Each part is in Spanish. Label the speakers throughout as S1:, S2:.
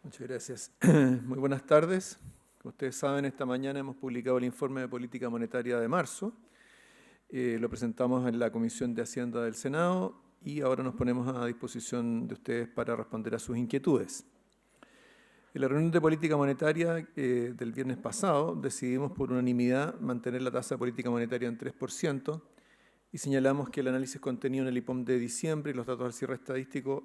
S1: Muchas gracias. Muy buenas tardes. Como ustedes saben, esta mañana hemos publicado el informe de política monetaria de marzo. Lo presentamos en la Comisión de Hacienda del Senado y ahora nos ponemos a disposición de ustedes para responder a sus inquietudes. En la reunión de política monetaria del viernes pasado decidimos por unanimidad mantener la tasa de política monetaria en 3% y señalamos que el análisis contenido en el IPOM de diciembre y los datos del cierre estadístico,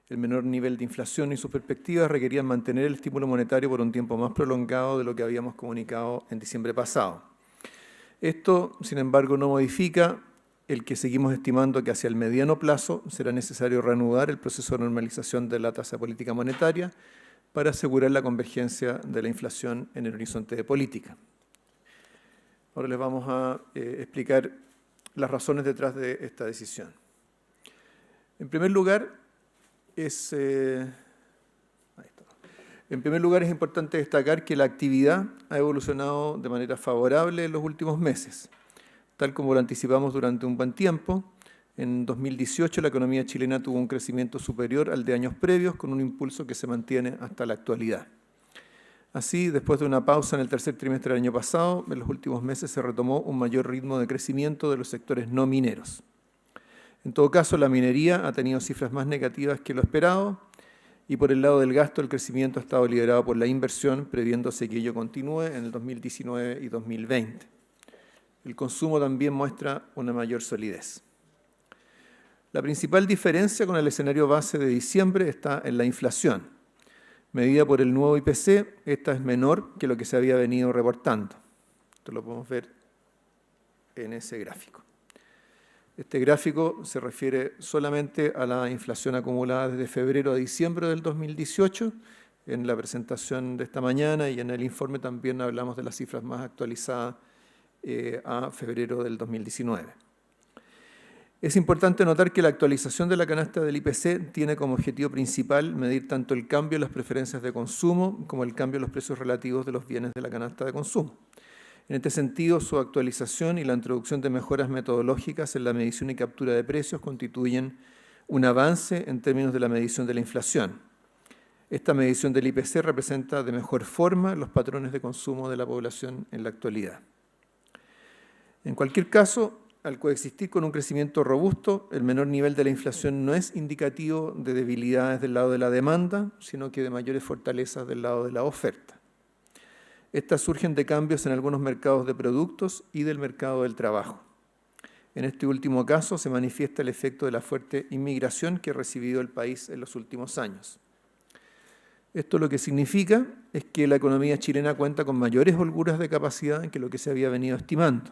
S1: el menor nivel de inflación y sus perspectivas requerían mantener el estímulo monetario por un tiempo más prolongado de lo que habíamos comunicado en diciembre pasado. Esto, sin embargo, no modifica el que seguimos estimando que hacia el mediano plazo será necesario reanudar el proceso de normalización de la tasa de política monetaria para asegurar la convergencia de la inflación en el horizonte de política. Ahora les vamos a explicar las razones detrás de esta decisión. En primer lugar, es importante destacar que la actividad ha evolucionado de manera favorable en los últimos meses. Tal como lo anticipamos durante un buen tiempo, en 2018 la economía chilena tuvo un crecimiento superior al de años previos, con un impulso que se mantiene hasta la actualidad. Así, después de una pausa en el tercer trimestre del año pasado, en los últimos meses se retomó un mayor ritmo de crecimiento de los sectores no mineros. En todo caso, la minería ha tenido cifras más negativas que lo esperado y por el lado del gasto el crecimiento ha estado liderado por la inversión, previéndose que ello continúe en el 2019 y 2020. El consumo también muestra una mayor solidez. La principal diferencia con el escenario base de diciembre está en la inflación. Medida por el nuevo IPC, esta es menor que lo que se había venido reportando. Esto lo podemos ver en ese gráfico. Este gráfico se refiere solamente a la inflación acumulada desde febrero a diciembre del 2018. En la presentación de esta mañana y en el informe también hablamos de las cifras más actualizadas a febrero del 2019. Es importante notar que la actualización de la canasta del IPC tiene como objetivo principal medir tanto el cambio en las preferencias de consumo como el cambio en los precios relativos de los bienes de la canasta de consumo. En este sentido, su actualización y la introducción de mejoras metodológicas en la medición y captura de precios constituyen un avance en términos de la medición de la inflación. Esta medición del IPC representa de mejor forma los patrones de consumo de la población en la actualidad. En cualquier caso, al coexistir con un crecimiento robusto, el menor nivel de la inflación no es indicativo de debilidades del lado de la demanda, sino que de mayores fortalezas del lado de la oferta. Estas surgen de cambios en algunos mercados de productos y del mercado del trabajo. En este último caso se manifiesta el efecto de la fuerte inmigración que ha recibido el país en los últimos años. Esto lo que significa es que la economía chilena cuenta con mayores holguras de capacidad que lo que se había venido estimando.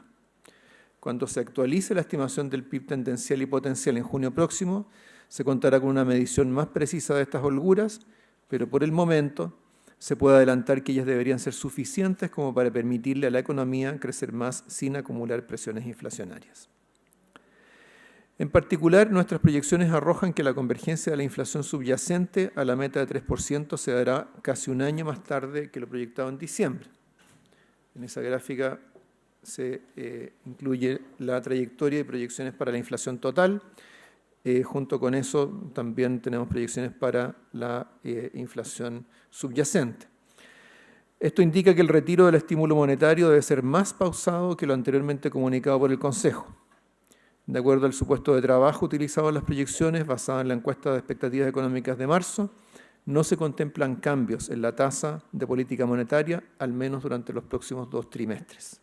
S1: Cuando se actualice la estimación del PIB tendencial y potencial en junio próximo, se contará con una medición más precisa de estas holguras, pero por el momento se puede adelantar que ellas deberían ser suficientes como para permitirle a la economía crecer más sin acumular presiones inflacionarias. En particular, nuestras proyecciones arrojan que la convergencia de la inflación subyacente a la meta de 3% se dará casi un año más tarde que lo proyectado en diciembre. En esa gráfica se incluye la trayectoria y proyecciones para la inflación total. Junto con eso también tenemos proyecciones para la inflación subyacente. Esto indica que el retiro del estímulo monetario debe ser más pausado que lo anteriormente comunicado por el Consejo. De acuerdo al supuesto de trabajo utilizado en las proyecciones, basada en la encuesta de expectativas económicas de marzo, no se contemplan cambios en la tasa de política monetaria, al menos durante los próximos 2 trimestres.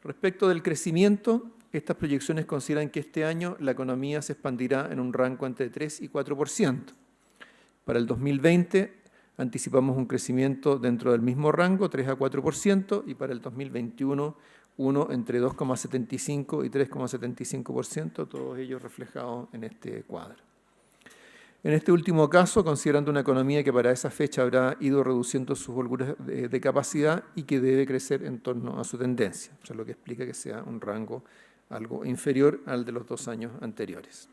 S1: Respecto del crecimiento, estas proyecciones consideran que este año la economía se expandirá en un rango entre 3 y 4%. Para el 2020 anticipamos un crecimiento dentro del mismo rango, 3 a 4%, y para el 2021 uno entre 2,75 y 3,75%, todos ellos reflejados en este cuadro. En este último caso, considerando una economía que para esa fecha habrá ido reduciendo sus holguras de capacidad y que debe crecer en torno a su tendencia, o sea, lo que explica que sea un rango algo inferior al de los 2 años anteriores.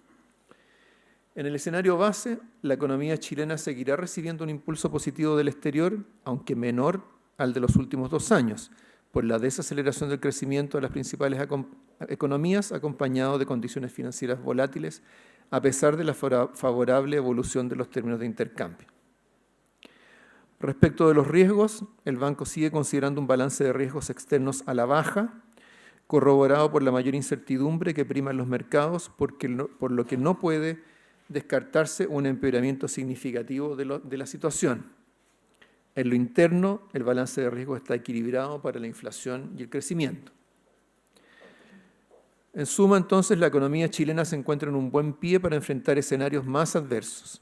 S1: En el escenario base, la economía chilena seguirá recibiendo un impulso positivo del exterior, aunque menor al de los últimos 2 años, por la desaceleración del crecimiento de las principales economías, acompañado de condiciones financieras volátiles, a pesar de la favorable evolución de los términos de intercambio. Respecto de los riesgos, el banco sigue considerando un balance de riesgos externos a la baja, corroborado por la mayor incertidumbre que prima en los mercados, por lo que no puede descartarse un empeoramiento significativo de la situación. En lo interno, el balance de riesgos está equilibrado para la inflación y el crecimiento. En suma, entonces, la economía chilena se encuentra en un buen pie para enfrentar escenarios más adversos.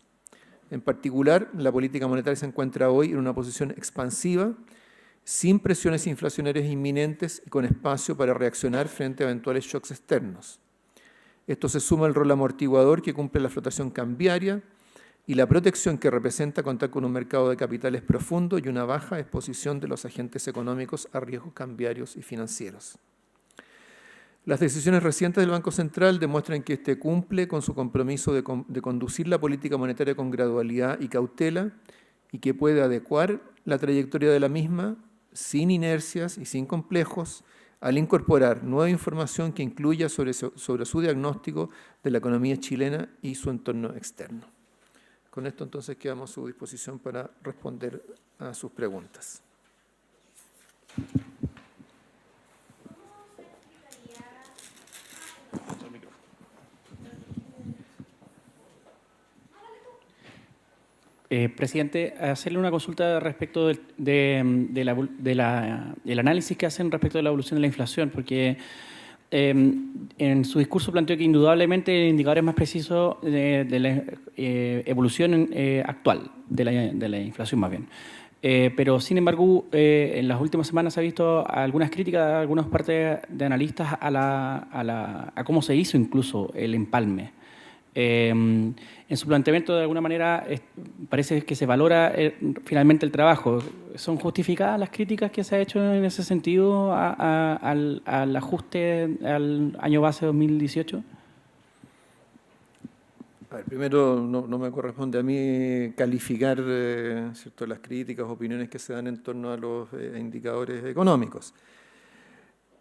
S1: En particular, la política monetaria se encuentra hoy en una posición expansiva, sin presiones inflacionarias inminentes y con espacio para reaccionar frente a eventuales shocks externos. Esto se suma al rol amortiguador que cumple la flotación cambiaria y la protección que representa contar con un mercado de capitales profundo y una baja exposición de los agentes económicos a riesgos cambiarios y financieros. Las decisiones recientes del Banco Central demuestran que éste cumple con su compromiso de conducir la política monetaria con gradualidad y cautela y que puede adecuar la trayectoria de la misma sin inercias y sin complejos al incorporar nueva información que incluya sobre su diagnóstico de la economía chilena y su entorno externo. Con esto entonces quedamos a su disposición para responder a sus preguntas.
S2: Presidente, hacerle una consulta respecto del análisis que hacen respecto de la evolución de la inflación, porque en su discurso planteó que indudablemente el indicador es más preciso de la evolución actual, de la inflación más bien. Pero, sin embargo, en las últimas semanas se ha visto algunas críticas de algunas partes de analistas a cómo se hizo incluso el empalme. En su planteamiento, de alguna manera, parece que se valora finalmente el trabajo. ¿Son justificadas las críticas que se ha hecho en ese sentido al ajuste al año base 2018?
S1: A ver, primero, no me corresponde a mí calificar ¿cierto?, las críticas, opiniones que se dan en torno a los indicadores económicos.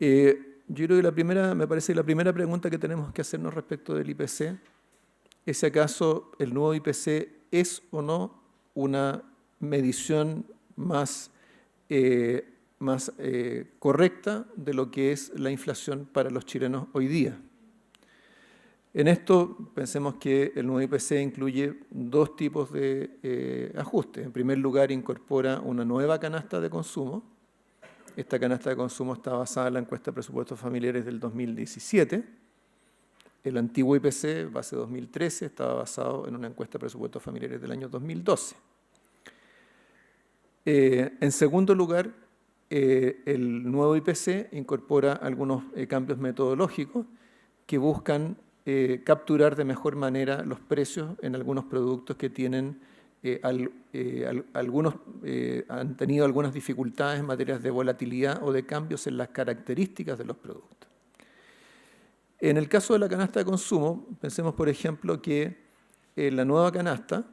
S1: Yo creo que me parece que la primera pregunta que tenemos que hacernos respecto del IPC es si acaso el nuevo IPC es o no una medición más correcta de lo que es la inflación para los chilenos hoy día. En esto, pensemos que el nuevo IPC incluye dos tipos de ajustes. En primer lugar, incorpora una nueva canasta de consumo. Esta canasta de consumo está basada en la encuesta de presupuestos familiares del 2017. El antiguo IPC, base 2013, estaba basado en una encuesta de presupuestos familiares del año 2012. En segundo lugar, el nuevo IPC incorpora algunos cambios metodológicos que buscan capturar de mejor manera los precios en algunos productos que tienen han tenido algunas dificultades en materia de volatilidad o de cambios en las características de los productos. En el caso de la canasta de consumo, pensemos, por ejemplo, que en la nueva canasta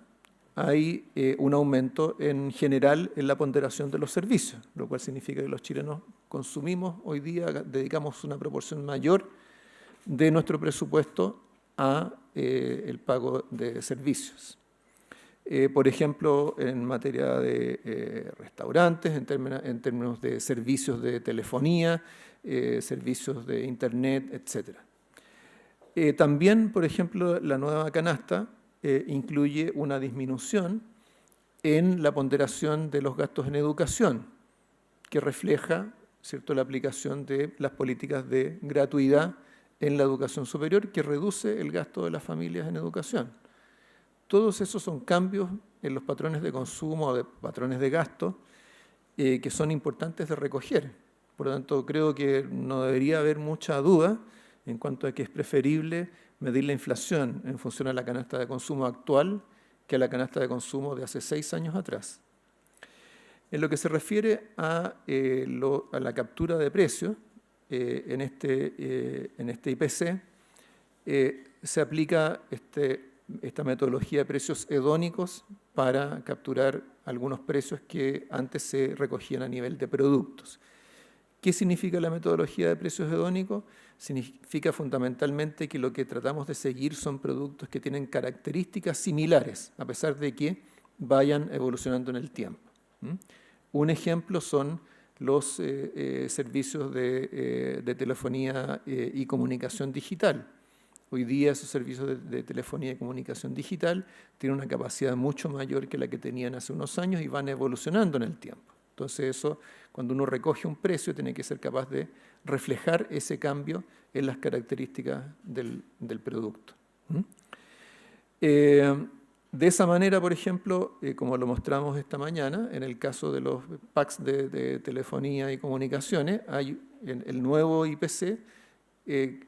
S1: hay un aumento en general en la ponderación de los servicios, lo cual significa que los chilenos consumimos hoy día, dedicamos una proporción mayor de nuestro presupuesto a el pago de servicios. Por ejemplo, en materia de restaurantes, en términos de servicios de telefonía, servicios de internet, etc. También, por ejemplo, la nueva canasta incluye una disminución en la ponderación de los gastos en educación, que refleja, ¿cierto?, la aplicación de las políticas de gratuidad en la educación superior, que reduce el gasto de las familias en educación. Todos esos son cambios en los patrones de consumo o de patrones de gasto que son importantes de recoger. Por lo tanto, creo que no debería haber mucha duda en cuanto a que es preferible medir la inflación en función a la canasta de consumo actual que a la canasta de consumo de hace 6 años atrás. En lo que se refiere a la captura de precios, en este IPC se aplica esta metodología de precios hedónicos para capturar algunos precios que antes se recogían a nivel de productos. ¿Qué significa la metodología de precios hedónicos? Significa fundamentalmente que lo que tratamos de seguir son productos que tienen características similares, a pesar de que vayan evolucionando en el tiempo. Un ejemplo son los servicios de telefonía y comunicación digital. Hoy día esos servicios de telefonía y comunicación digital tienen una capacidad mucho mayor que la que tenían hace unos años y van evolucionando en el tiempo. Entonces eso, cuando uno recoge un precio, tiene que ser capaz de reflejar ese cambio en las características del producto. De esa manera, por ejemplo, como lo mostramos esta mañana, en el caso de los packs de telefonía y comunicaciones, hay el nuevo IPC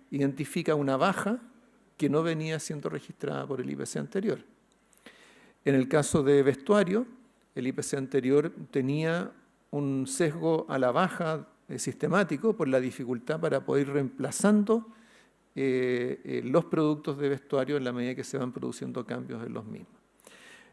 S1: identifica una baja que no venía siendo registrada por el IPC anterior. En el caso de vestuario, el IPC anterior tenía un sesgo a la baja sistemático por la dificultad para poder ir reemplazando los productos de vestuario en la medida que se van produciendo cambios en los mismos.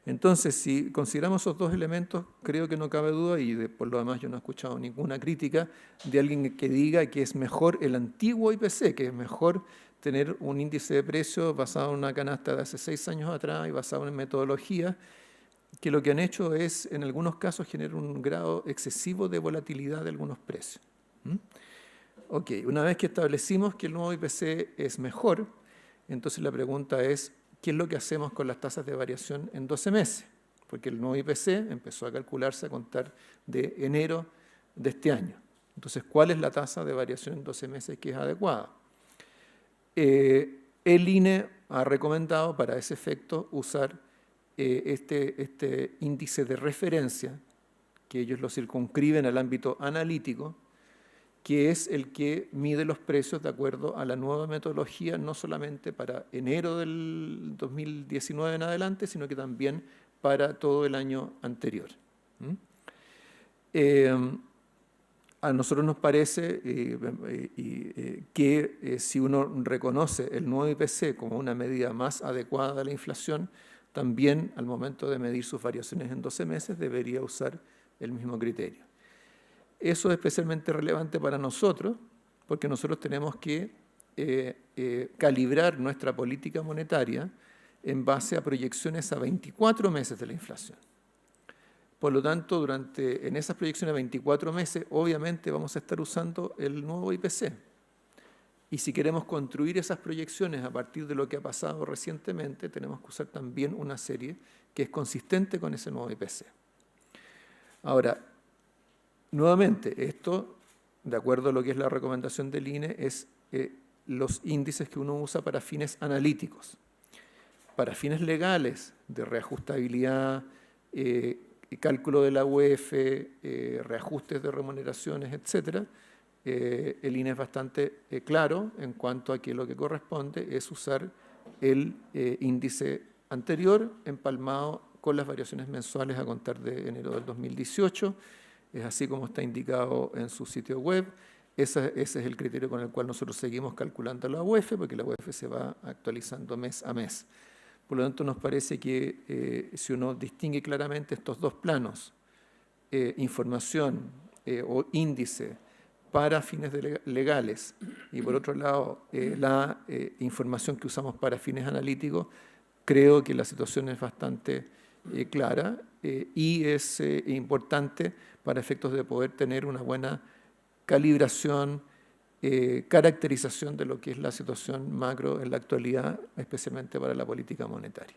S1: Entonces, si consideramos esos dos elementos, creo que no cabe duda, y por lo demás yo no he escuchado ninguna crítica de alguien que diga que es mejor el antiguo IPC, que es mejor tener un índice de precios basado en una canasta de hace 6 años atrás y basado en metodologías, que lo que han hecho es, en algunos casos, generar un grado excesivo de volatilidad de algunos precios. Ok, una vez que establecimos que el nuevo IPC es mejor, entonces la pregunta es, ¿qué es lo que hacemos con las tasas de variación en 12 meses? Porque el nuevo IPC empezó a calcularse a contar de enero de este año. Entonces, ¿cuál es la tasa de variación en 12 meses que es adecuada? El INE ha recomendado para ese efecto usar este índice de referencia, que ellos lo circunscriben al ámbito analítico, que es el que mide los precios de acuerdo a la nueva metodología, no solamente para enero del 2019 en adelante, sino que también para todo el año anterior. A nosotros nos parece que si uno reconoce el nuevo IPC como una medida más adecuada de la inflación, también al momento de medir sus variaciones en 12 meses debería usar el mismo criterio. Eso es especialmente relevante para nosotros, porque nosotros tenemos que calibrar nuestra política monetaria en base a proyecciones a 24 meses de la inflación. Por lo tanto, en esas proyecciones a 24 meses, obviamente vamos a estar usando el nuevo IPC. Y si queremos construir esas proyecciones a partir de lo que ha pasado recientemente, tenemos que usar también una serie que es consistente con ese nuevo IPC. Ahora, nuevamente, esto, de acuerdo a lo que es la recomendación del INE, es los índices que uno usa para fines analíticos. Para fines legales, de reajustabilidad, cálculo de la UEF, reajustes de remuneraciones, etc., el INE es bastante claro en cuanto a que lo que corresponde es usar el índice anterior empalmado con las variaciones mensuales a contar de enero del 2018, es así como está indicado en su sitio web. Ese es el criterio con el cual nosotros seguimos calculando la UEF, porque la UEF se va actualizando mes a mes. Por lo tanto, nos parece que si uno distingue claramente estos dos planos, información o índice para fines legales y por otro lado la información que usamos para fines analíticos, creo que la situación es bastante clara y es importante para efectos de poder tener una buena calibración, caracterización de lo que es la situación macro en la actualidad, especialmente para la política monetaria.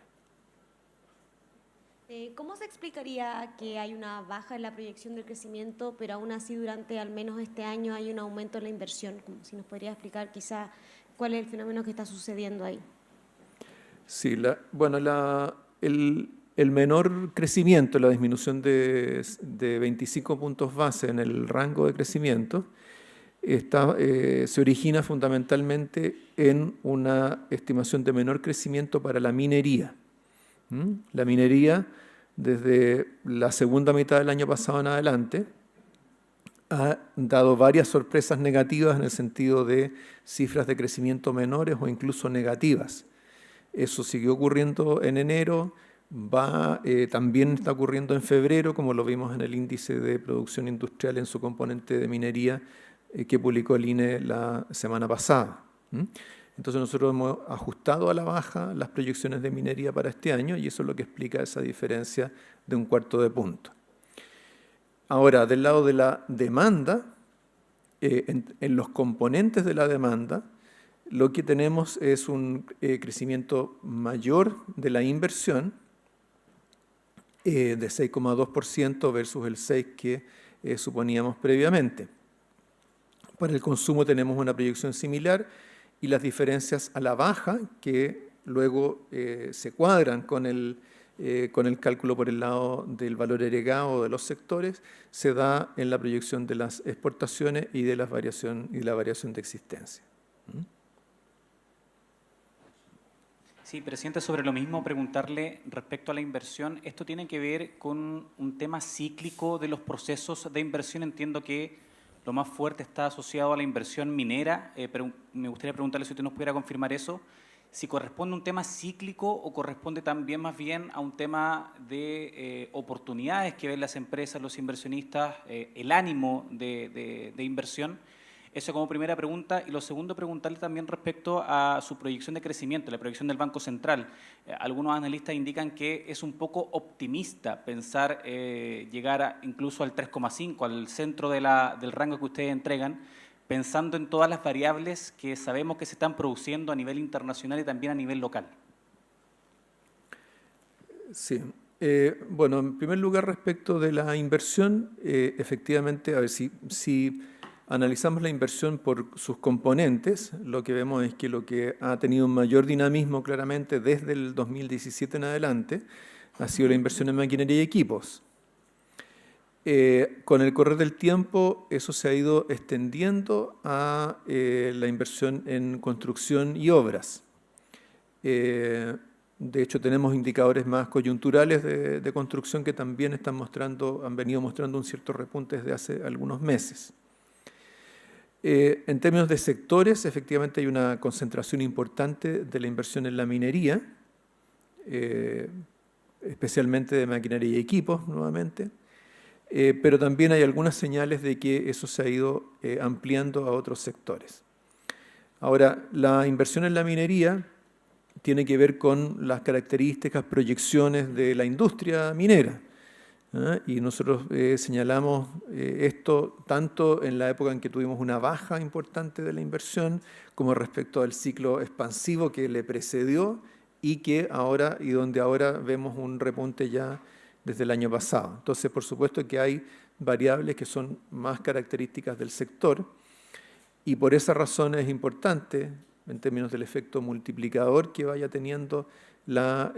S3: ¿Cómo se explicaría que hay una baja en la proyección del crecimiento, pero aún así durante al menos este año hay un aumento en la inversión? Si nos podría explicar quizá cuál es el fenómeno que está sucediendo ahí.
S1: Sí, el menor crecimiento, la disminución de 25 puntos base en el rango de crecimiento, se origina fundamentalmente en una estimación de menor crecimiento para la minería. La minería, desde la segunda mitad del año pasado en adelante, ha dado varias sorpresas negativas en el sentido de cifras de crecimiento menores o incluso negativas. Eso siguió ocurriendo en enero, también está ocurriendo en febrero, como lo vimos en el índice de producción industrial en su componente de minería que publicó el INE la semana pasada. Entonces nosotros hemos ajustado a la baja las proyecciones de minería para este año y eso es lo que explica esa diferencia de 1/4 de punto. Ahora, del lado de la demanda, en los componentes de la demanda, lo que tenemos es un crecimiento mayor de la inversión, de 6,2% versus el 6% que suponíamos previamente. Para el consumo tenemos una proyección similar y las diferencias a la baja, que luego se cuadran con el cálculo por el lado del valor agregado de los sectores, se da en la proyección de las exportaciones y de la variación de existencia.
S4: Sí, presidente, sobre lo mismo, preguntarle respecto a la inversión, ¿esto tiene que ver con un tema cíclico de los procesos de inversión? Entiendo que lo más fuerte está asociado a la inversión minera, pero me gustaría preguntarle si usted nos pudiera confirmar eso, si corresponde a un tema cíclico o corresponde también más bien a un tema de oportunidades que ven las empresas, los inversionistas, el ánimo de inversión. Eso como primera pregunta. Y lo segundo, preguntarle también respecto a su proyección de crecimiento, la proyección del Banco Central. Algunos analistas indican que es un poco optimista pensar llegar incluso al 3,5, al centro del rango que ustedes entregan, pensando en todas las variables que sabemos que se están produciendo a nivel internacional y también a nivel local.
S1: Sí. Bueno, en primer lugar, respecto de la inversión, efectivamente, a ver, si analizamos la inversión por sus componentes, lo que vemos es que lo que ha tenido un mayor dinamismo claramente desde el 2017 en adelante ha sido la inversión en maquinaria y equipos. Con el correr del tiempo, eso se ha ido extendiendo a la inversión en construcción y obras. De hecho, tenemos indicadores más coyunturales de construcción que también han venido mostrando un cierto repunte desde hace algunos meses. En términos de sectores, efectivamente hay una concentración importante de la inversión en la minería, especialmente de maquinaria y equipos, nuevamente, pero también hay algunas señales de que eso se ha ido ampliando a otros sectores. Ahora, la inversión en la minería tiene que ver con las características, proyecciones de la industria minera. Y nosotros señalamos esto tanto en la época en que tuvimos una baja importante de la inversión, como respecto al ciclo expansivo que le precedió y donde ahora vemos un repunte ya desde el año pasado. Entonces, por supuesto que hay variables que son más características del sector y por esa razón es importante, en términos del efecto multiplicador que vaya teniendo la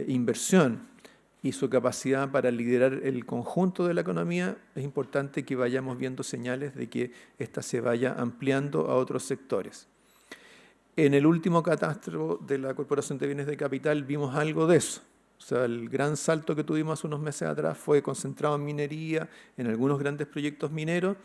S1: inversión y su capacidad para liderar el conjunto de la economía, es importante que vayamos viendo señales de que ésta se vaya ampliando a otros sectores. En el último catastro de la Corporación de Bienes de Capital vimos algo de eso. O sea, el gran salto que tuvimos hace unos meses atrás fue concentrado en minería, en algunos grandes proyectos mineros,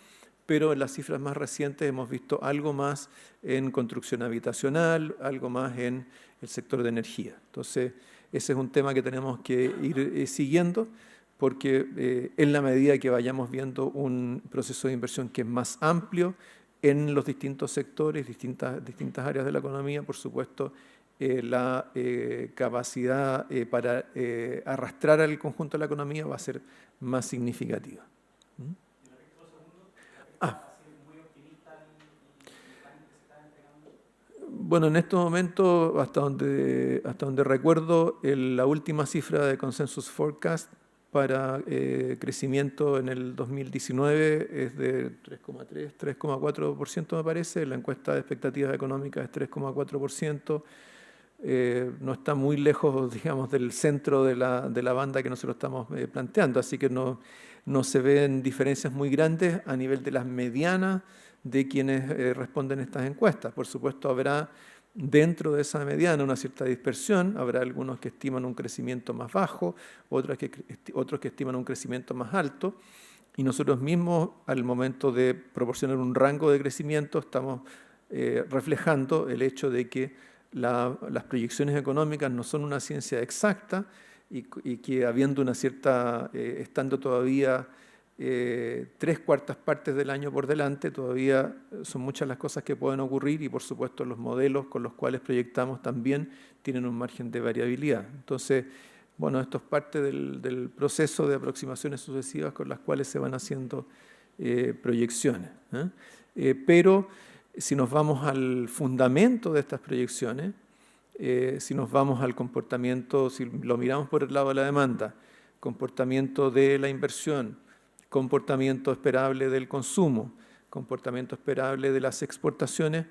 S1: pero en las cifras más recientes hemos visto algo más en construcción habitacional, algo más en el sector de energía. Entonces, ese es un tema que tenemos que ir siguiendo porque en la medida que vayamos viendo un proceso de inversión que es más amplio en los distintos sectores, distintas áreas de la economía, por supuesto, la capacidad para arrastrar al conjunto de la economía va a ser más significativa. Bueno, en estos momentos, hasta donde recuerdo, la última cifra de Consensus Forecast para crecimiento en el 2019 es de 3,3, 3,4% me parece. La encuesta de expectativas económicas es 3,4%. No está muy lejos, digamos, del centro de la banda que nosotros estamos planteando, así que no se ven diferencias muy grandes a nivel de las medianas de quienes responden estas encuestas. Por supuesto, habrá dentro de esa mediana una cierta dispersión, habrá algunos que estiman un crecimiento más bajo, otros que estiman un crecimiento más alto, y nosotros mismos, al momento de proporcionar un rango de crecimiento, estamos reflejando el hecho de que las proyecciones económicas no son una ciencia exacta y que habiendo una cierta, estando todavía 3/4 partes del año por delante, todavía son muchas las cosas que pueden ocurrir y por supuesto los modelos con los cuales proyectamos también tienen un margen de variabilidad. Entonces, bueno, esto es parte del proceso de aproximaciones sucesivas con las cuales se van haciendo proyecciones. Pero si nos vamos al fundamento de estas proyecciones, si nos vamos al comportamiento, si lo miramos por el lado de la demanda, comportamiento de la inversión, comportamiento esperable del consumo, comportamiento esperable de las exportaciones,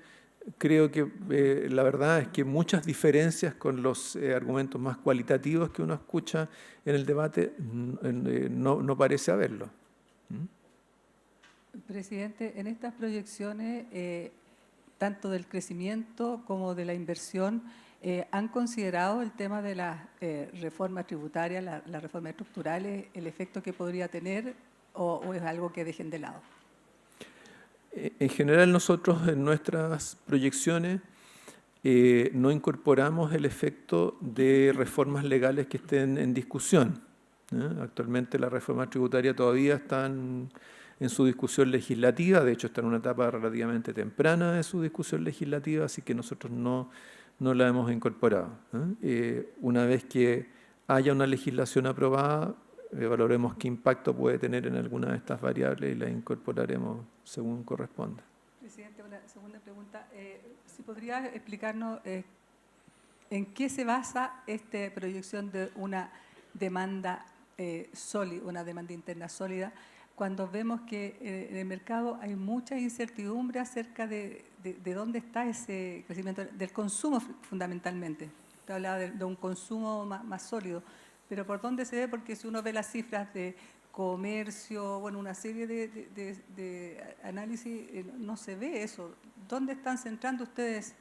S1: creo que la verdad es que muchas diferencias con los argumentos más cualitativos que uno escucha en el debate no parece haberlo.
S5: Presidente, en estas proyecciones, tanto del crecimiento como de la inversión, ¿han considerado el tema de las reformas tributarias, las reformas estructurales, el efecto que podría tener o es algo que dejen de lado?
S1: En general nosotros en nuestras proyecciones no incorporamos el efecto de reformas legales que estén en discusión. Actualmente la reforma tributaria todavía está en su discusión legislativa, de hecho está en una etapa relativamente temprana de su discusión legislativa, así que nosotros no la hemos incorporado. Una vez que haya una legislación aprobada, evaluaremos qué impacto puede tener en alguna de estas variables y las incorporaremos según corresponda.
S5: Presidente, una segunda pregunta. Si podría explicarnos en qué se basa esta proyección de una demanda sólida, una demanda interna sólida, cuando vemos que en el mercado hay mucha incertidumbre acerca de dónde está ese crecimiento del consumo fundamentalmente. Usted hablaba de un consumo más sólido, pero ¿por dónde se ve? Porque si uno ve las cifras de comercio, bueno, una serie de análisis, no se ve eso. ¿Dónde están centrando ustedes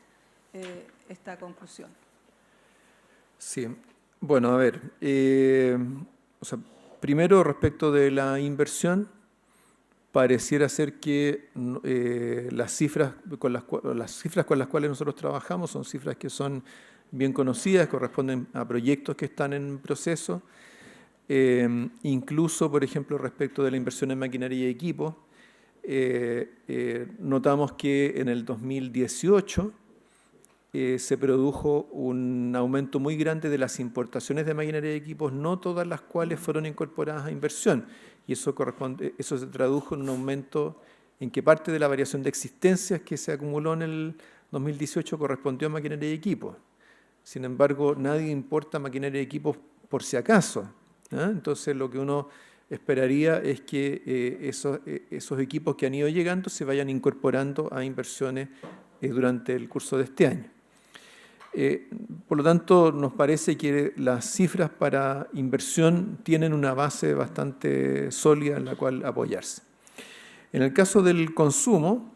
S5: esta conclusión?
S1: Sí, bueno, a ver, primero respecto de la inversión, pareciera ser que las cifras con las cuales nosotros trabajamos son cifras que son bien conocidas, corresponden a proyectos que están en proceso. Incluso, por ejemplo, respecto de la inversión en maquinaria y equipo, notamos que en el 2018 se produjo un aumento muy grande de las importaciones de maquinaria y equipos, no todas las cuales fueron incorporadas a inversión. Y eso se tradujo en un aumento en que parte de la variación de existencias que se acumuló en el 2018 correspondió a maquinaria y equipos. Sin embargo, nadie importa maquinaria y equipos por si acaso. Entonces, lo que uno esperaría es que esos equipos que han ido llegando se vayan incorporando a inversiones durante el curso de este año. Por lo tanto, nos parece que las cifras para inversión tienen una base bastante sólida en la cual apoyarse. En el caso del consumo,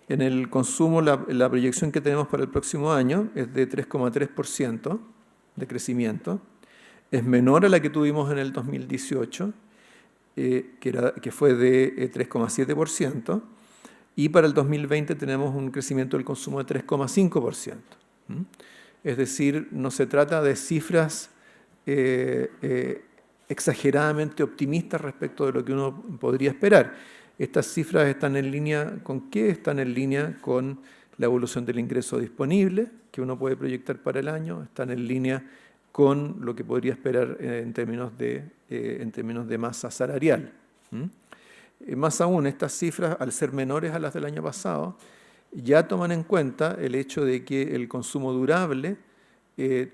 S1: la proyección que tenemos para el próximo año es de 3,3% de crecimiento. Es menor a la que tuvimos en el 2018, que fue de 3,7%, y para el 2020 tenemos un crecimiento del consumo de 3,5%. Es decir, no se trata de cifras exageradamente optimistas respecto de lo que uno podría esperar. Estas cifras están en línea ¿con qué? Están en línea con la evolución del ingreso disponible que uno puede proyectar para el año, están en línea con lo que podría esperar en términos de masa salarial. Más aún, estas cifras, al ser menores a las del año pasado, ya toman en cuenta el hecho de que el consumo durable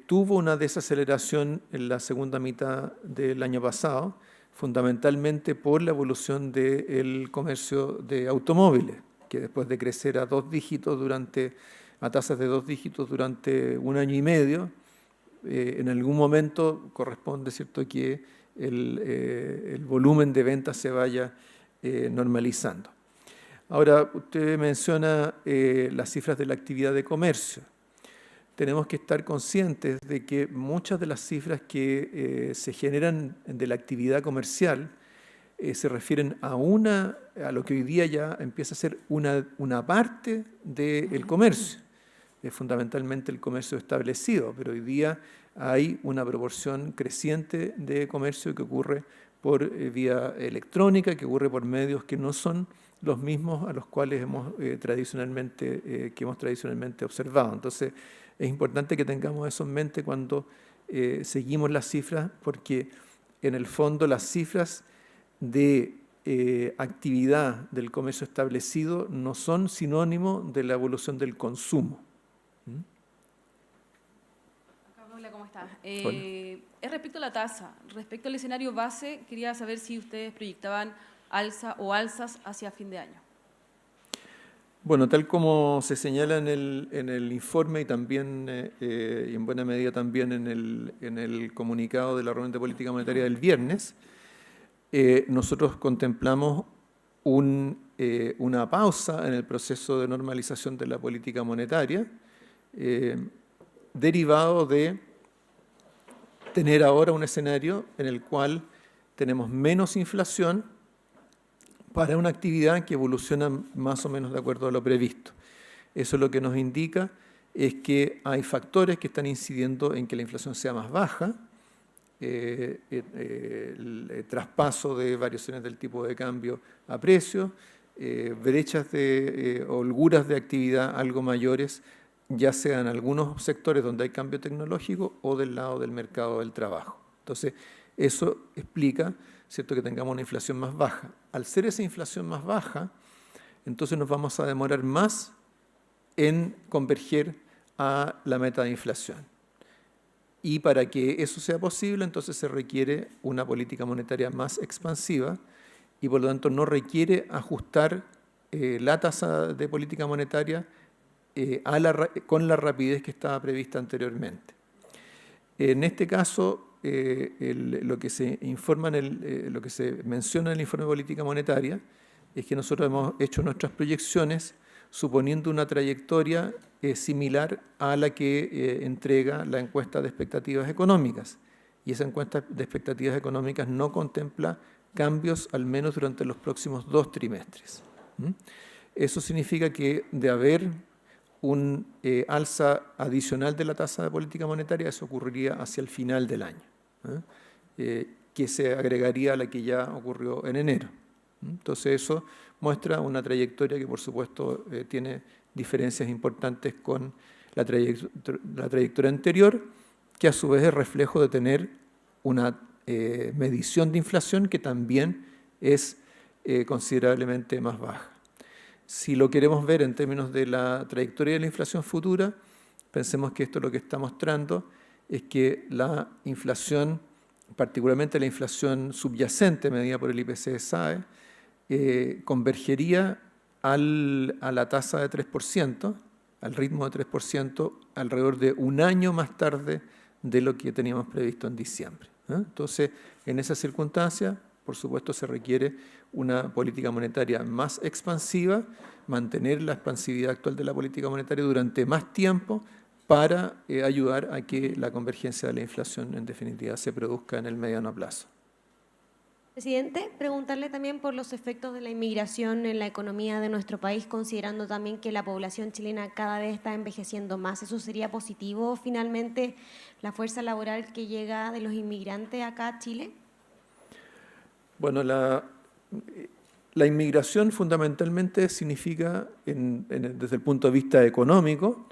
S1: tuvo una desaceleración en la segunda mitad del año pasado, fundamentalmente por la evolución del comercio de automóviles, que después de crecer a tasas de 2 dígitos durante un año y medio, en algún momento corresponde, ¿cierto?, que el volumen de ventas se vaya normalizando. Ahora, usted menciona las cifras de la actividad de comercio. Tenemos que estar conscientes de que muchas de las cifras que se generan de la actividad comercial se refieren a lo que hoy día ya empieza a ser una parte del comercio, fundamentalmente el comercio establecido, pero hoy día hay una proporción creciente de comercio que ocurre por vía electrónica, que ocurre por medios que no son los mismos a los cuales hemos tradicionalmente observado. Entonces, es importante que tengamos eso en mente cuando seguimos las cifras porque en el fondo las cifras de actividad del comercio establecido no son sinónimo de la evolución del consumo.
S6: Hola, ¿cómo estás?
S1: Hola.
S6: Es respecto a la tasa. Respecto al escenario base, quería saber si ustedes proyectaban alza o alzas hacia fin de año.
S1: Bueno, tal como se señala en el informe y también, y en buena medida también en el comunicado de la reunión de política monetaria del viernes, nosotros contemplamos una pausa en el proceso de normalización de la política monetaria, derivado de tener ahora un escenario en el cual tenemos menos inflación para una actividad que evoluciona más o menos de acuerdo a lo previsto. Eso lo que nos indica es que hay factores que están incidiendo en que la inflación sea más baja, el traspaso de variaciones del tipo de cambio a precios, brechas de holguras de actividad algo mayores, ya sea en algunos sectores donde hay cambio tecnológico o del lado del mercado del trabajo. Entonces, eso explica, ¿cierto?, que tengamos una inflación más baja. Al ser esa inflación más baja, entonces nos vamos a demorar más en converger a la meta de inflación. Y para que eso sea posible, entonces se requiere una política monetaria más expansiva y por lo tanto no requiere ajustar la tasa de política monetaria con la rapidez que estaba prevista anteriormente. En este caso, lo que se informa lo que se menciona en el informe de política monetaria es que nosotros hemos hecho nuestras proyecciones suponiendo una trayectoria similar a la que entrega la encuesta de expectativas económicas. Y esa encuesta de expectativas económicas no contempla cambios al menos durante los próximos 2 trimestres. Eso significa que de haber un alza adicional de la tasa de política monetaria, eso ocurriría hacia el final del año, que se agregaría a la que ya ocurrió en enero. Entonces eso muestra una trayectoria que por supuesto tiene diferencias importantes con la trayectoria anterior, que a su vez es reflejo de tener una medición de inflación que también es considerablemente más baja. Si lo queremos ver en términos de la trayectoria de la inflación futura, pensemos que esto lo que está mostrando es que la inflación, particularmente la inflación subyacente medida por el IPC-SAE, convergería a la tasa de 3%, al ritmo de 3%, alrededor de un año más tarde de lo que teníamos previsto en diciembre. Entonces, en esa circunstancia, por supuesto, se requiere una política monetaria más expansiva, mantener la expansividad actual de la política monetaria durante más tiempo para ayudar a que la convergencia de la inflación, en definitiva, se produzca en el mediano plazo.
S3: Presidente, preguntarle también por los efectos de la inmigración en la economía de nuestro país, considerando también que la población chilena cada vez está envejeciendo más. ¿Eso sería positivo finalmente, la fuerza laboral que llega de los inmigrantes acá a Chile?
S1: Bueno, la inmigración fundamentalmente significa, desde el punto de vista económico,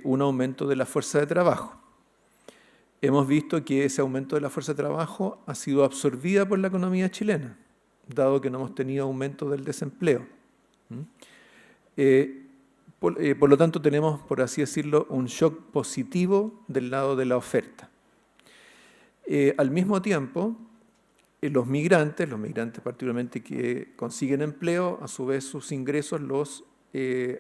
S1: un aumento de la fuerza de trabajo. Hemos visto que ese aumento de la fuerza de trabajo ha sido absorbida por la economía chilena, dado que no hemos tenido aumento del desempleo. Por lo tanto, tenemos, por así decirlo, un shock positivo del lado de la oferta. Al mismo tiempo, los migrantes particularmente que consiguen empleo, a su vez sus ingresos los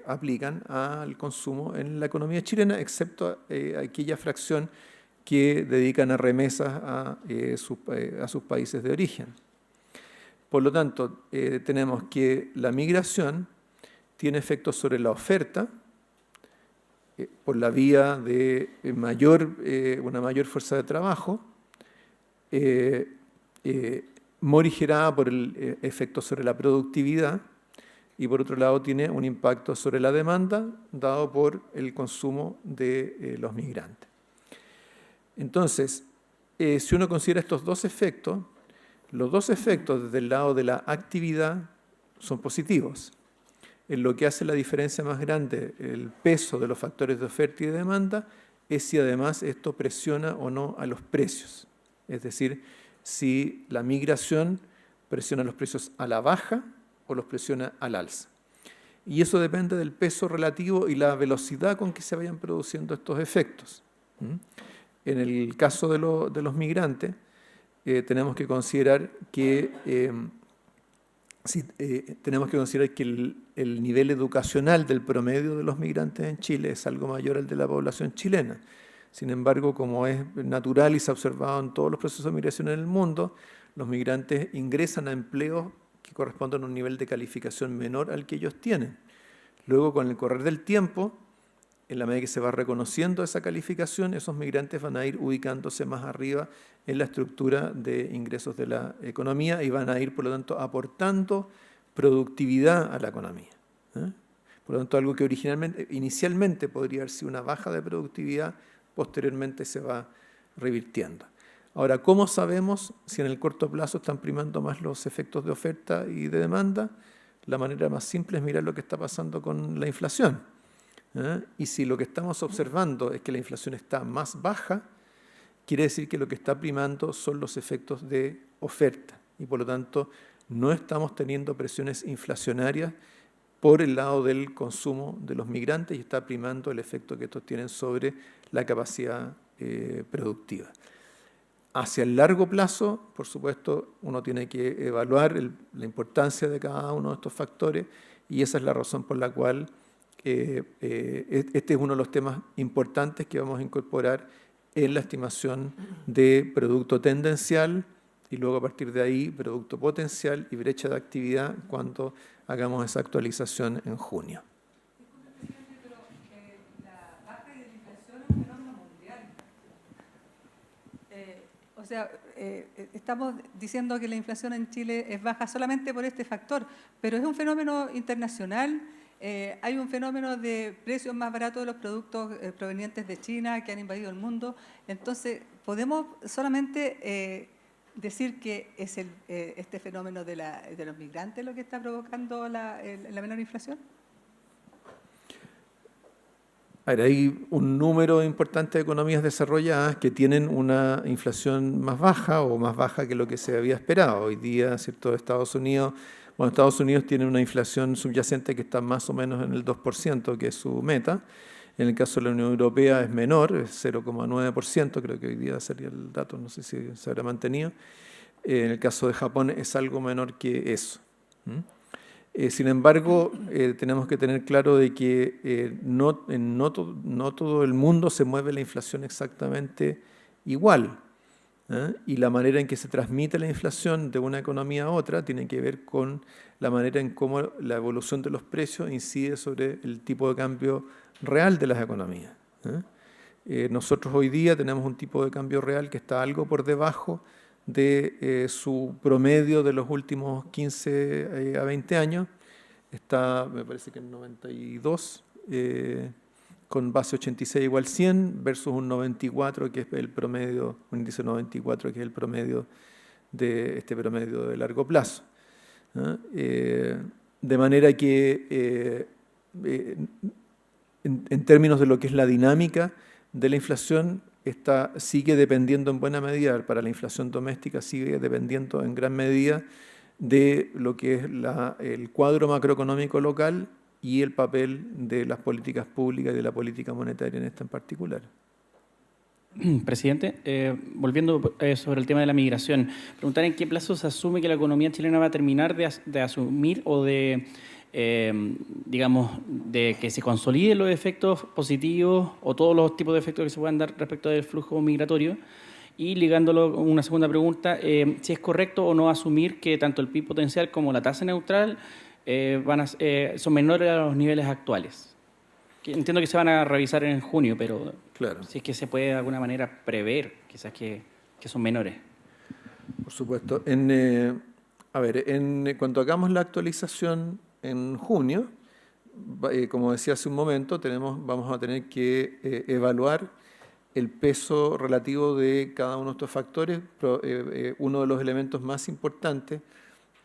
S1: aplican al consumo en la economía chilena, excepto aquella fracción que dedican a remesas a sus países de origen. Por lo tanto, tenemos que la migración tiene efectos sobre la oferta por la vía de una mayor fuerza de trabajo, morigerada por el efecto sobre la productividad y por otro lado tiene un impacto sobre la demanda dado por el consumo de los migrantes. Entonces, si uno considera estos dos efectos, los dos efectos desde el lado de la actividad son positivos. En lo que hace la diferencia más grande, el peso de los factores de oferta y de demanda, es si además esto presiona o no a los precios. Es decir, si la migración presiona los precios a la baja o los presiona al alza. Y eso depende del peso relativo y la velocidad con que se vayan produciendo estos efectos. En el caso de los migrantes, tenemos que considerar que, el nivel educacional del promedio de los migrantes en Chile es algo mayor al de la población chilena. Sin embargo, como es natural y se ha observado en todos los procesos de migración en el mundo, los migrantes ingresan a empleos que corresponden a un nivel de calificación menor al que ellos tienen. Luego, con el correr del tiempo, en la medida que se va reconociendo esa calificación, esos migrantes van a ir ubicándose más arriba en la estructura de ingresos de la economía y van a ir, por lo tanto, aportando productividad a la economía. Por lo tanto, algo que inicialmente podría haber sido una baja de productividad, posteriormente se va revirtiendo. Ahora, ¿cómo sabemos si en el corto plazo están primando más los efectos de oferta y de demanda? La manera más simple es mirar lo que está pasando con la inflación. Y si lo que estamos observando es que la inflación está más baja, quiere decir que lo que está primando son los efectos de oferta. Y por lo tanto, no estamos teniendo presiones inflacionarias por el lado del consumo de los migrantes y está primando el efecto que estos tienen sobre la capacidad productiva. Hacia el largo plazo, por supuesto, uno tiene que evaluar la importancia de cada uno de estos factores y esa es la razón por la cual este es uno de los temas importantes que vamos a incorporar en la estimación de producto tendencial y luego a partir de ahí producto potencial y brecha de actividad cuando hagamos esa actualización en junio.
S5: Pero la baja de la inflación es un fenómeno mundial. O sea, estamos diciendo que la inflación en Chile es baja solamente por este factor, pero es un fenómeno internacional. Hay un fenómeno de precios más baratos de los productos provenientes de China que han invadido el mundo. Entonces, ¿podemos solamente decir que es este fenómeno de los migrantes lo que está provocando la menor inflación?
S1: Hay un número importante de economías desarrolladas que tienen una inflación más baja o más baja que lo que se había esperado. Hoy día, ¿cierto? Estados Unidos tiene una inflación subyacente que está más o menos en el 2%, que es su meta. En el caso de la Unión Europea es menor, es 0,9%, creo que hoy día sería el dato, no sé si se habrá mantenido. En el caso de Japón es algo menor que eso. Sin embargo, tenemos que tener claro de que no todo el mundo se mueve la inflación exactamente igual. Y la manera en que se transmite la inflación de una economía a otra tiene que ver con la manera en cómo la evolución de los precios incide sobre el tipo de cambio real de las economías. Nosotros hoy día tenemos un tipo de cambio real que está algo por debajo de su promedio de los últimos 15 a 20 años. Está, me parece que en 92, con base 86 igual 100, versus un 94, que es el promedio, un índice 94, que es el promedio de este promedio de largo plazo. De manera que, en términos de lo que es la dinámica de la inflación, sigue dependiendo en buena medida, para la inflación doméstica sigue dependiendo en gran medida de lo que es el cuadro macroeconómico local y el papel de las políticas públicas y de la política monetaria en esta en particular.
S2: Presidente, volviendo sobre el tema de la migración, preguntar en qué plazo se asume que la economía chilena va a terminar de asumir o de, digamos, de que se consoliden los efectos positivos o todos los tipos de efectos que se puedan dar respecto del flujo migratorio. Y ligándolo con una segunda pregunta, si es correcto o no asumir que tanto el PIB potencial como la tasa neutral son menores a los niveles actuales. Entiendo que se van a revisar en junio, pero claro, si es que se puede de alguna manera prever quizás que son menores.
S1: Por supuesto. Cuando hagamos la actualización en junio, como decía hace un momento, vamos a tener que evaluar el peso relativo de cada uno de estos factores. Uno de los elementos más importantes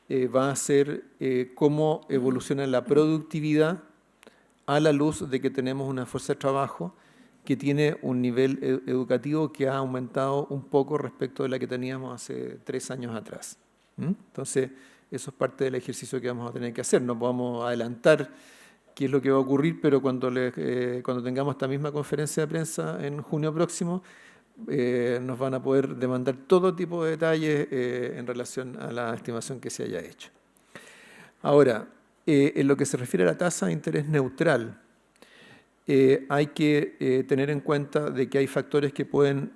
S1: va a ser cómo evoluciona la productividad a la luz de que tenemos una fuerza de trabajo que tiene un nivel educativo que ha aumentado un poco respecto de la que teníamos hace 3 años atrás. Entonces, eso es parte del ejercicio que vamos a tener que hacer. No podemos adelantar qué es lo que va a ocurrir, pero cuando tengamos esta misma conferencia de prensa en junio próximo, nos van a poder demandar todo tipo de detalles en relación a la estimación que se haya hecho. Ahora, en lo que se refiere a la tasa de interés neutral, hay que tener en cuenta de que hay factores que pueden,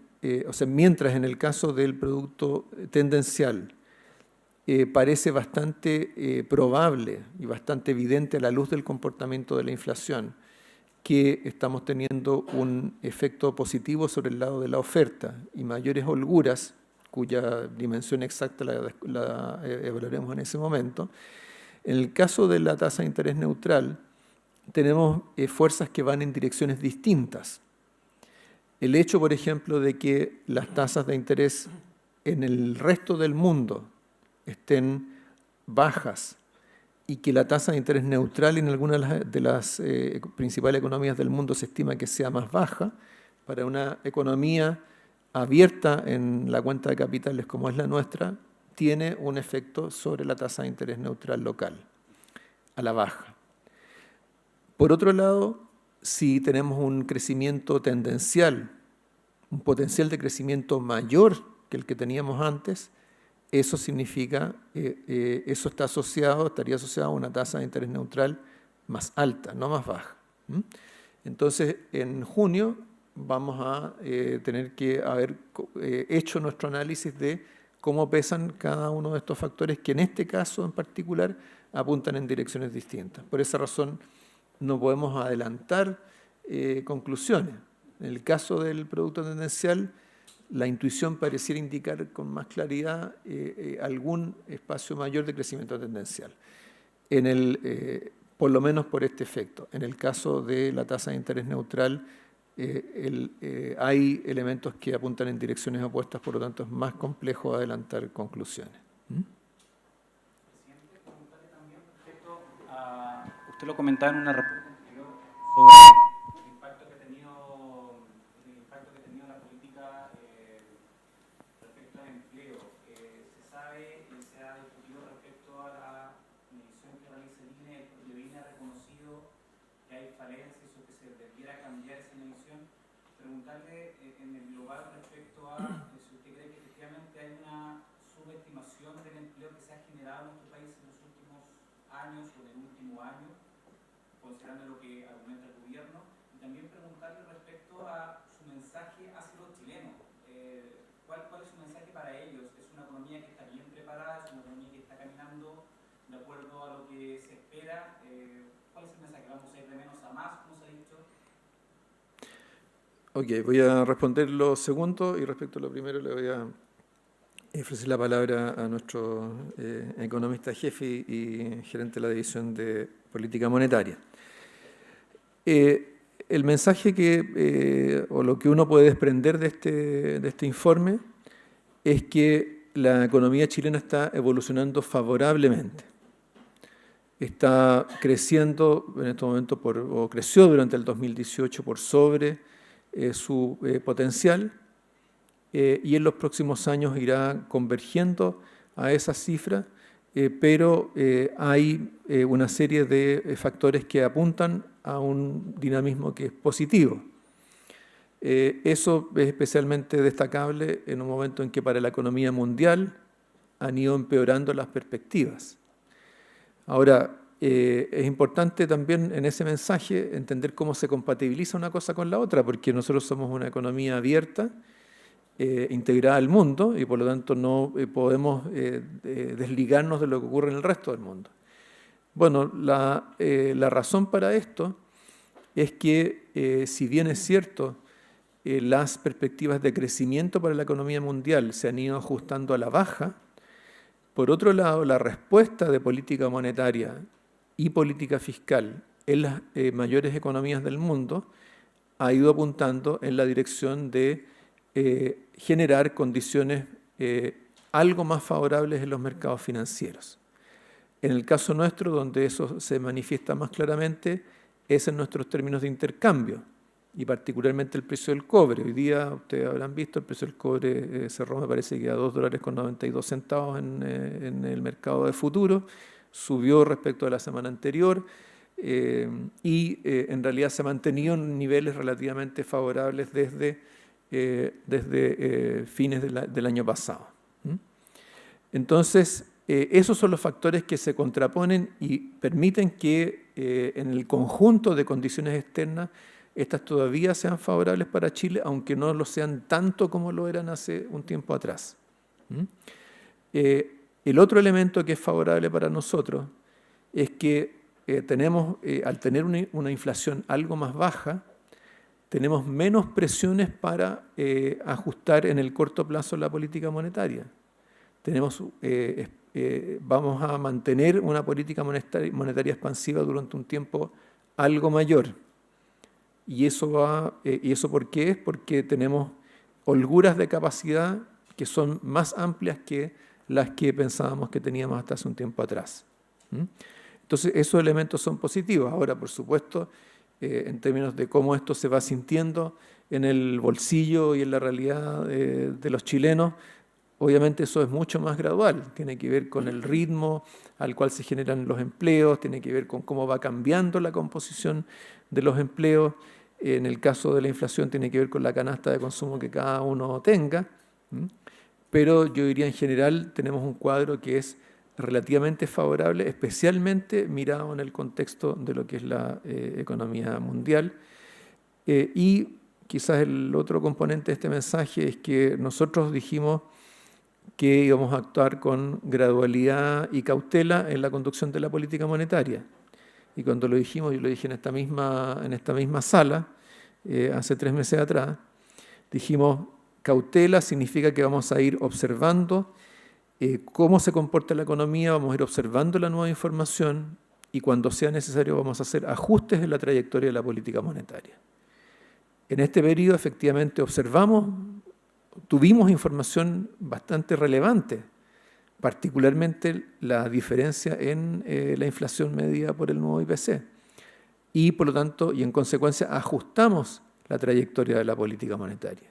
S1: o sea, mientras en el caso del producto tendencial parece bastante probable y bastante evidente a la luz del comportamiento de la inflación que estamos teniendo un efecto positivo sobre el lado de la oferta y mayores holguras, cuya dimensión exacta la evaluaremos en ese momento. En el caso de la tasa de interés neutral, tenemos fuerzas que van en direcciones distintas. El hecho, por ejemplo, de que las tasas de interés en el resto del mundo estén bajas y que la tasa de interés neutral en algunas de las principales economías del mundo se estima que sea más baja, para una economía abierta en la cuenta de capitales como es la nuestra, tiene un efecto sobre la tasa de interés neutral local, a la baja. Por otro lado, si tenemos un crecimiento tendencial, un potencial de crecimiento mayor que el que teníamos antes, eso significa, eso estaría asociado a una tasa de interés neutral más alta, no más baja. Entonces, en junio vamos a tener que haber hecho nuestro análisis de cómo pesan cada uno de estos factores que en este caso en particular apuntan en direcciones distintas. Por esa razón no podemos adelantar conclusiones. En el caso del producto tendencial, la intuición pareciera indicar con más claridad algún espacio mayor de crecimiento tendencial, por lo menos por este efecto. En el caso de la tasa de interés neutral, hay elementos que apuntan en direcciones opuestas, por lo tanto es más complejo adelantar conclusiones.
S4: Presidente, preguntarle también respecto a, usted lo comentaba en una respuesta anterior sobre el impacto que ha tenido la política respecto al empleo. Se sabe y se ha discutido respecto a la medición que realiza el INE. El INE ha reconocido que hay falencias o que se debiera cambiar esa medición. Preguntarle en el global respecto a si usted cree que efectivamente hay una subestimación del empleo que se ha generado en nuestro país en los últimos años o en el último año, considerando lo que argumenta el gobierno, y también preguntarle respecto a su mensaje hacia los chilenos. ¿Cuál es su mensaje para ellos? ¿Es una economía que está bien preparada? ¿Es una economía que está caminando de acuerdo a lo que se espera? ¿Cuál es el mensaje? ¿Vamos a ir de menos a más, como se ha dicho?
S1: Ok, voy a responder lo segundo y respecto a lo primero le voy a ofrecer la palabra a nuestro economista jefe y gerente de la División de Política Monetaria. El mensaje o lo que uno puede desprender de este informe es que la economía chilena está evolucionando favorablemente. Está creciendo en este momento, o creció durante el 2018 por sobre su potencial y en los próximos años irá convergiendo a esa cifra, pero hay una serie de factores que apuntan a un dinamismo que es positivo. Eso es especialmente destacable en un momento en que para la economía mundial han ido empeorando las perspectivas. Ahora, es importante también en ese mensaje entender cómo se compatibiliza una cosa con la otra, porque nosotros somos una economía abierta, integrada al mundo, y por lo tanto no podemos desligarnos de lo que ocurre en el resto del mundo. Bueno, la razón para esto es que, si bien es cierto, las perspectivas de crecimiento para la economía mundial se han ido ajustando a la baja, por otro lado, la respuesta de política monetaria y política fiscal en las mayores economías del mundo ha ido apuntando en la dirección de generar condiciones algo más favorables en los mercados financieros. En el caso nuestro, donde eso se manifiesta más claramente, es en nuestros términos de intercambio, y particularmente el precio del cobre. Hoy día, ustedes habrán visto, el precio del cobre cerró, me parece que a $2.92 en el mercado de futuros, subió respecto a la semana anterior y en realidad se ha mantenido en niveles relativamente favorables desde fines del año pasado. Entonces, esos son los factores que se contraponen y permiten que en el conjunto de condiciones externas estas todavía sean favorables para Chile, aunque no lo sean tanto como lo eran hace un tiempo atrás. El otro elemento que es favorable para nosotros es que al tener una inflación algo más baja, tenemos menos presiones para ajustar en el corto plazo la política monetaria. Vamos a mantener una política monetaria expansiva durante un tiempo algo mayor. ¿Y eso por qué es? Porque tenemos holguras de capacidad que son más amplias que las que pensábamos que teníamos hasta hace un tiempo atrás. Entonces, esos elementos son positivos. Ahora, por supuesto, en términos de cómo esto se va sintiendo en el bolsillo y en la realidad de los chilenos, obviamente eso es mucho más gradual. Tiene que ver con el ritmo al cual se generan los empleos, tiene que ver con cómo va cambiando la composición de los empleos. En el caso de la inflación tiene que ver con la canasta de consumo que cada uno tenga. Pero yo diría en general tenemos un cuadro que es relativamente favorable, especialmente mirado en el contexto de lo que es la economía mundial. Y quizás el otro componente de este mensaje es que nosotros dijimos que íbamos a actuar con gradualidad y cautela en la conducción de la política monetaria. Y cuando lo dijimos, yo lo dije en esta misma sala, hace 3 meses atrás, dijimos, cautela significa que vamos a ir observando cómo se comporta la economía, vamos a ir observando la nueva información y cuando sea necesario vamos a hacer ajustes en la trayectoria de la política monetaria. En este periodo, efectivamente, tuvimos información bastante relevante, particularmente la diferencia en la inflación medida por el nuevo IPC. Y por lo tanto, y en consecuencia, ajustamos la trayectoria de la política monetaria.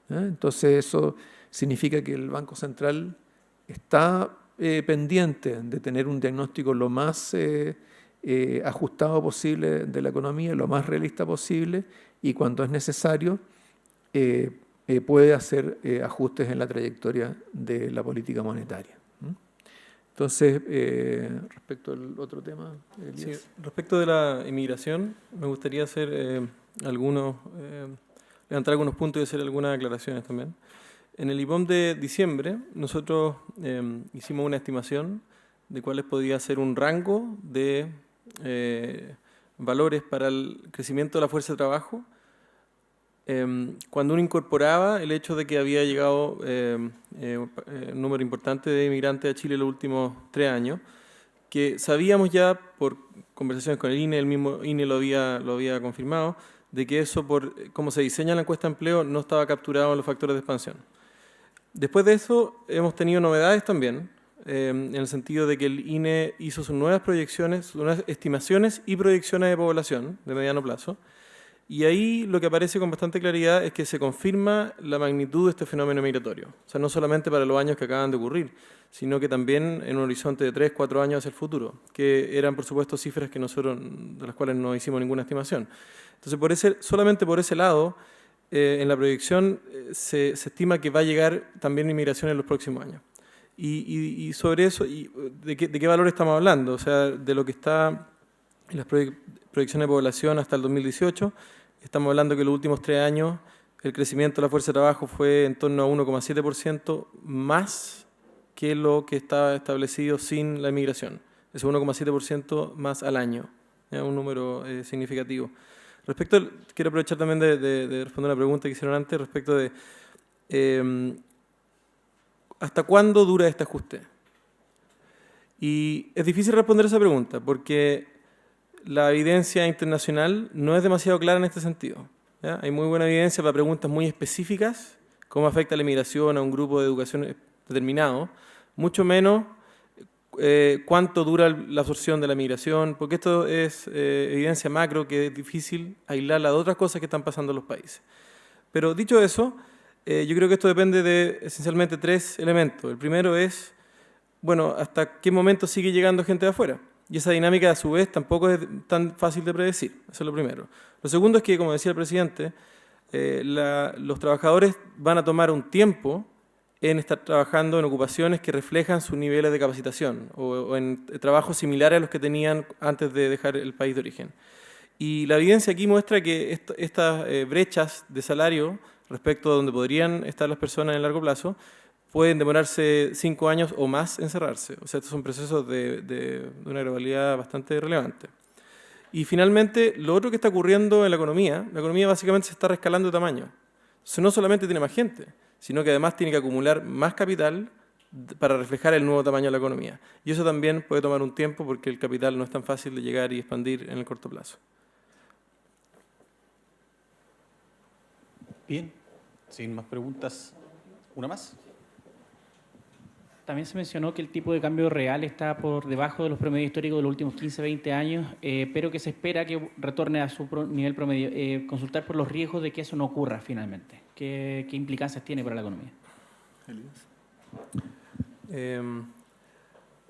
S1: Entonces, eso significa que el Banco Central está pendiente de tener un diagnóstico lo más ajustado posible de la economía, lo más realista posible, y cuando es necesario, puede hacer ajustes en la trayectoria de la política monetaria. Entonces, respecto al otro tema, Elías.
S7: Sí, respecto de la inmigración, me gustaría hacer levantar algunos puntos y hacer algunas aclaraciones también. En el IPOM de diciembre, nosotros hicimos una estimación de cuáles podía ser un rango de valores para el crecimiento de la fuerza de trabajo, cuando uno incorporaba el hecho de que había llegado un número importante de inmigrantes a Chile en los últimos 3 años, que sabíamos ya por conversaciones con el INE, el mismo INE lo había confirmado, de que eso, por cómo se diseña la encuesta de empleo, no estaba capturado en los factores de expansión. Después de eso, hemos tenido novedades también, en el sentido de que el INE hizo sus nuevas proyecciones, sus nuevas estimaciones y proyecciones de población de mediano plazo. Y ahí lo que aparece con bastante claridad es que se confirma la magnitud de este fenómeno migratorio. O sea, no solamente para los años que acaban de ocurrir, sino que también en un horizonte de 3, 4 años hacia el futuro, que eran, por supuesto, cifras que nosotros, de las cuales no hicimos ninguna estimación. Entonces, solamente por ese lado, en la proyección se estima que va a llegar también inmigración en los próximos años. Y sobre eso, ¿de qué valor estamos hablando? O sea, de lo que está en las proyecciones de población hasta el 2018, estamos hablando que en los últimos 3 años el crecimiento de la fuerza de trabajo fue en torno a 1,7% más que lo que estaba establecido sin la inmigración. Ese 1,7% más al año, ¿ya? Un número significativo. Quiero aprovechar también de responder una pregunta que hicieron antes respecto de ¿hasta cuándo dura este ajuste? Y es difícil responder esa pregunta porque la evidencia internacional no es demasiado clara en este sentido, ¿ya? Hay muy buena evidencia para preguntas muy específicas, cómo afecta la inmigración a un grupo de educación determinado, mucho menos cuánto dura la absorción de la migración, porque esto es evidencia macro que es difícil aislarla de otras cosas que están pasando en los países. Pero dicho eso, yo creo que esto depende de esencialmente 3 elementos. El primero es, bueno, hasta qué momento sigue llegando gente de afuera. Y esa dinámica, a su vez, tampoco es tan fácil de predecir. Eso es lo primero. Lo segundo es que, como decía el presidente, los trabajadores van a tomar un tiempo en estar trabajando en ocupaciones que reflejan sus niveles de capacitación o en trabajos similares a los que tenían antes de dejar el país de origen. Y la evidencia aquí muestra que estas brechas de salario respecto a donde podrían estar las personas en el largo plazo pueden demorarse 5 años o más en cerrarse. O sea, estos son procesos de una gradualidad bastante relevante. Y finalmente, lo otro que está ocurriendo en la economía básicamente se está rescalando de tamaño. Eso no solamente tiene más gente, sino que además tiene que acumular más capital para reflejar el nuevo tamaño de la economía. Y eso también puede tomar un tiempo porque el capital no es tan fácil de llegar y expandir en el corto plazo.
S8: Bien, sin más preguntas, ¿una más?
S2: También se mencionó que el tipo de cambio real está por debajo de los promedios históricos de los últimos 15, 20 años, pero que se espera que retorne a su nivel promedio. Consultar por los riesgos de que eso no ocurra finalmente. ¿Qué implicancias tiene para la economía?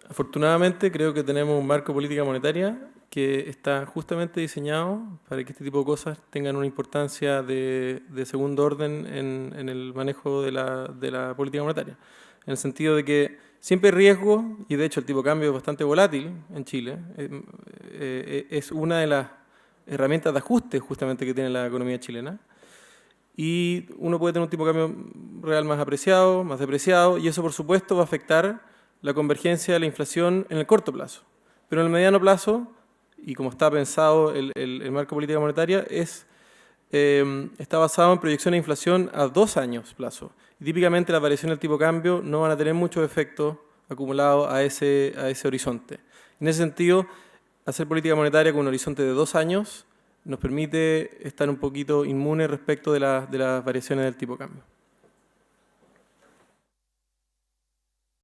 S7: Afortunadamente creo que tenemos un marco de política monetaria que está justamente diseñado para que este tipo de cosas tengan una importancia de segundo orden en el manejo de la política monetaria. En el sentido de que siempre hay riesgo, y de hecho el tipo de cambio es bastante volátil en Chile, es una de las herramientas de ajuste justamente que tiene la economía chilena, y uno puede tener un tipo de cambio real más apreciado, más depreciado, y eso por supuesto va a afectar la convergencia de la inflación en el corto plazo. Pero en el mediano plazo, y como está pensado el marco de política monetaria, está basado en proyecciones de inflación a 2 años plazo. Y típicamente las variaciones del tipo de cambio no van a tener muchos efectos acumulados a ese horizonte. En ese sentido, hacer política monetaria con un horizonte de 2 años nos permite estar un poquito inmune respecto de las variaciones del tipo de cambio.